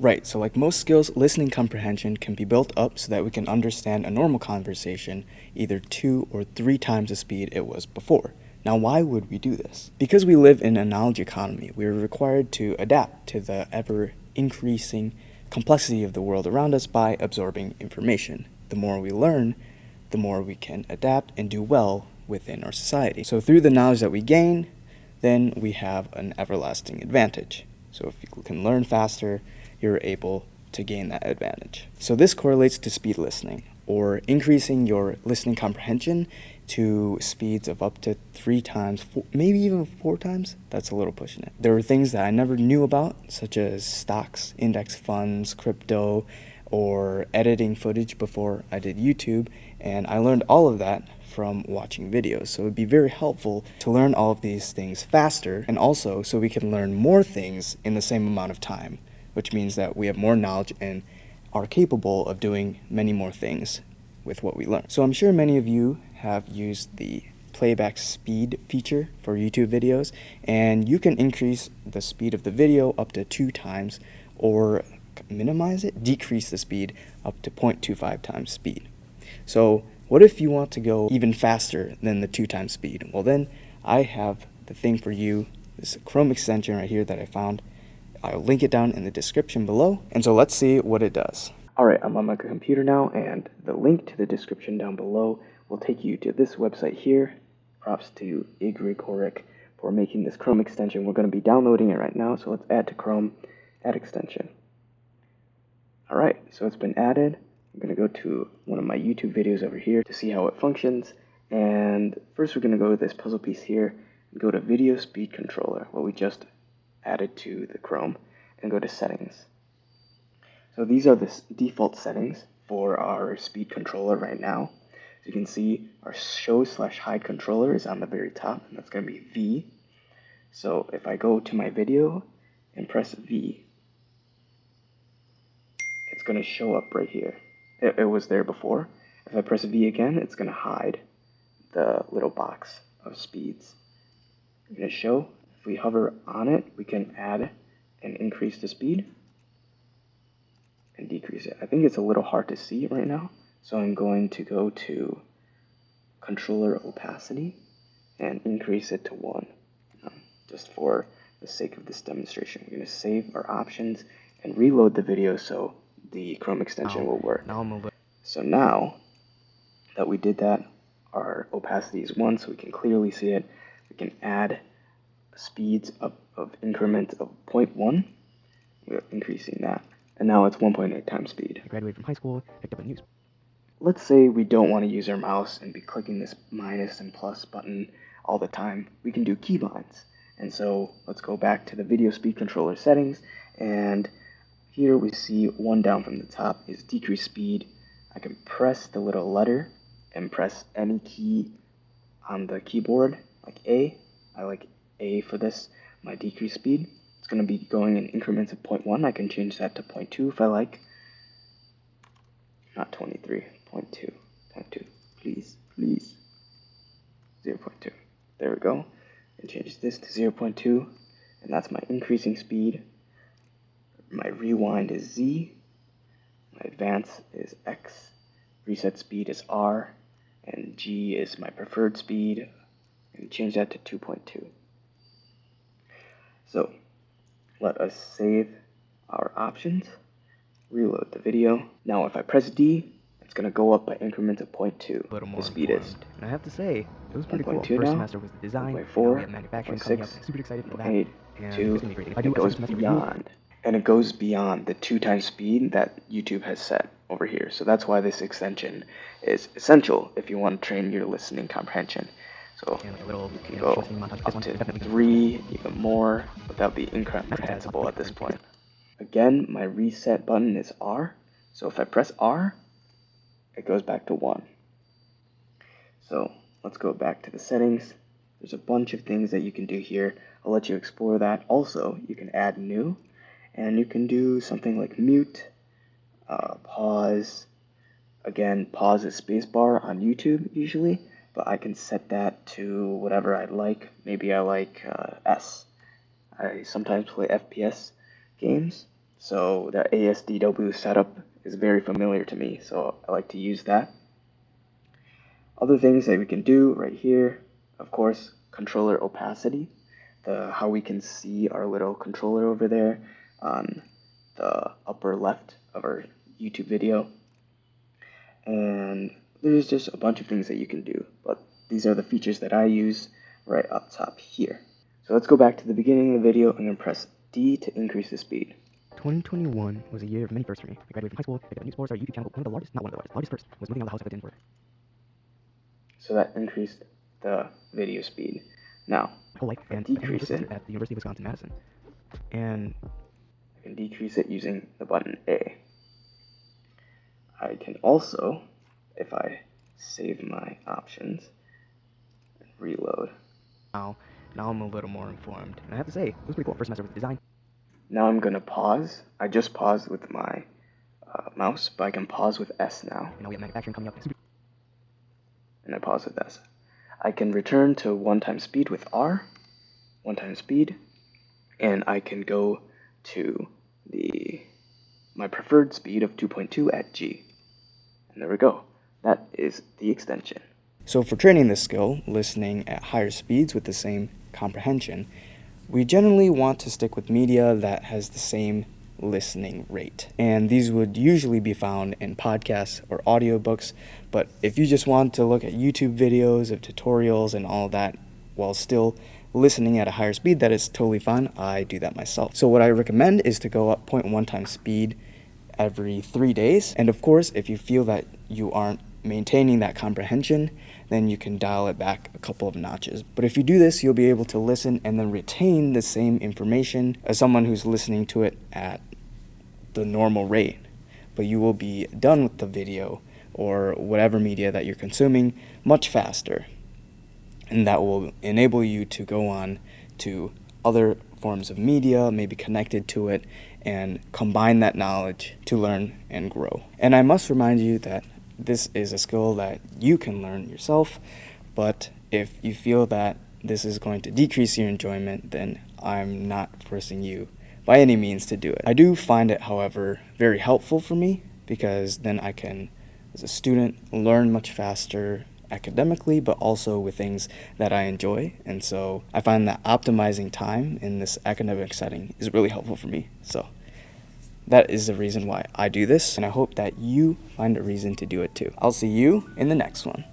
Right, so like most skills, listening comprehension can be built up so that we can understand a normal conversation either 2 or 3 times the speed it was before. Now, why would we do this? Because we live in a knowledge economy, we are required to adapt to the ever-increasing complexity of the world around us by absorbing information. The more we learn, the more we can adapt and do well within our society. So through the knowledge that we gain, then we have an everlasting advantage. So if you can learn faster, you're able to gain that advantage. So this correlates to speed listening, or increasing your listening comprehension to speeds of up to 3 times, maybe even 4 times. That's a little pushing it. There were things that I never knew about, such as stocks, index funds, crypto, or editing footage before I did YouTube, and I learned all of that from watching videos. So it would be very helpful to learn all of these things faster, and also so we can learn more things in the same amount of time, which means that we have more knowledge and are capable of doing many more things with what we learn. So I'm sure many of you have used the playback speed feature for YouTube videos, and you can increase the speed of the video up to 2 times, or decrease the speed up to 0.25 times speed. So what if you want to go even faster than the 2 times speed? Well, then I have the thing for you, this Chrome extension right here that I found. I'll link it down in the description below. And so let's see what it does. Alright, I'm on my computer now, and the link to the description down below will take you to this website here. Props to Igrigorik for making this Chrome extension. We're going to be downloading it right now, so let's add to Chrome, add extension. Alright, so it's been added. I'm going to go to one of my YouTube videos over here to see how it functions. And first we're going to go to this puzzle piece here and go to Video Speed Controller, what we just added to the Chrome, and go to Settings. So these are the default settings for our speed controller right now. So you can see our show/hide controller is on the very top, and that's going to be V. So if I go to my video and press V, it's going to show up right here. It was there before. If I press V again, it's going to hide the little box of speeds. It's going to show. If we hover on it, we can add and increase the speed and decrease it. I think it's a little hard to see right now, so I'm going to go to controller opacity and increase it to 1, just for the sake of this demonstration. We're going to save our options and reload the video so the Chrome extension will work. So now that we did that, our opacity is 1, so we can clearly see it. We can add speeds of increment of 0.1. We're increasing that. And now it's 1.8 times speed. I graduated from high school, picked up a news. Let's say we don't want to use our mouse and be clicking this minus and plus button all the time. We can do keybinds. And so let's go back to the video speed controller settings, and here we see one down from the top is decrease speed. I can press the little letter and press any key on the keyboard, like A. I like A for this, my decrease speed. It's going to be going in increments of 0.1. I can change that to 0.2 if I like. Not 23, 0.2, 0.2, please, please. 0.2. There we go. And change this to 0.2, and that's my increasing speed. My rewind is Z. My advance is X. Reset speed is R. And G is my preferred speed. And change that to 2.2. So let us save our options, reload the video. Now if I press D, it's going to go up by increments of 0.2. The speed is. And I have to say, it was pretty cool. 1.2 First now, semester was the design, 1.4, now we have manufacturing coming up. I'm super excited for that. 8, And 2, it's gonna be great. If I do it goes semester beyond. And it goes beyond the 2 times speed that YouTube has set over here. So that's why this extension is essential if you want to train your listening comprehension. So you can go up to 3, even more, but that'll be incomprehensible at this point. Again, my reset button is R. So if I press R, it goes back to 1. So let's go back to the settings. There's a bunch of things that you can do here. I'll let you explore that. Also, you can add new, and you can do something like mute, pause. Again, pause is spacebar on YouTube usually, but I can set that to whatever I like. Maybe I like S. I sometimes play FPS games, So the ASDW setup is very familiar to me, so I like to use that. Other things that we can do right here, of course, controller opacity, how we can see our little controller over there on the upper left of our YouTube video. And there's just a bunch of things that you can do, but these are the features that I use right up top here. So let's go back to the beginning of the video. I'm going to press D to increase the speed. 2021 was a year of many firsts for me. I graduated from high school, picked up a new sport, started a YouTube channel. One of the largest, not one of the largest first was moving out of the house if I didn't work. So that increased the video speed. Now, My whole life, and decrease it. at the University of Wisconsin-Madison. And I can decrease it using the button A. I can also, if I save my options, reload. now I'm a little more informed. And I have to say, it was pretty cool. First semester with design. Now I'm going to pause. I just paused with my mouse, but I can pause with S now. And now we have manufacturing coming up. And I pause with S. I can return to 1x speed with R, 1x speed, and I can go to my preferred speed of 2.2 at G. And there we go. That is the extension. So for training this skill, listening at higher speeds with the same comprehension, we generally want to stick with media that has the same listening rate. And these would usually be found in podcasts or audiobooks, but if you just want to look at YouTube videos of tutorials and all that while still listening at a higher speed, that is totally fine. I do that myself. So what I recommend is to go up 0.1 times speed every 3 days. And of course, if you feel that you aren't maintaining that comprehension, then you can dial it back a couple of notches. But if you do this, you'll be able to listen and then retain the same information as someone who's listening to it at the normal rate. But you will be done with the video or whatever media that you're consuming much faster. And that will enable you to go on to other forms of media, maybe connected to it, and combine that knowledge to learn and grow. And I must remind you that this is a skill that you can learn yourself, but if you feel that this is going to decrease your enjoyment, then I'm not forcing you by any means to do it. I do find it, however, very helpful for me because then I can, as a student, learn much faster academically, but also with things that I enjoy. And so I find that optimizing time in this academic setting is really helpful for me. So that is the reason why I do this, and I hope that you find a reason to do it too. I'll see you in the next one.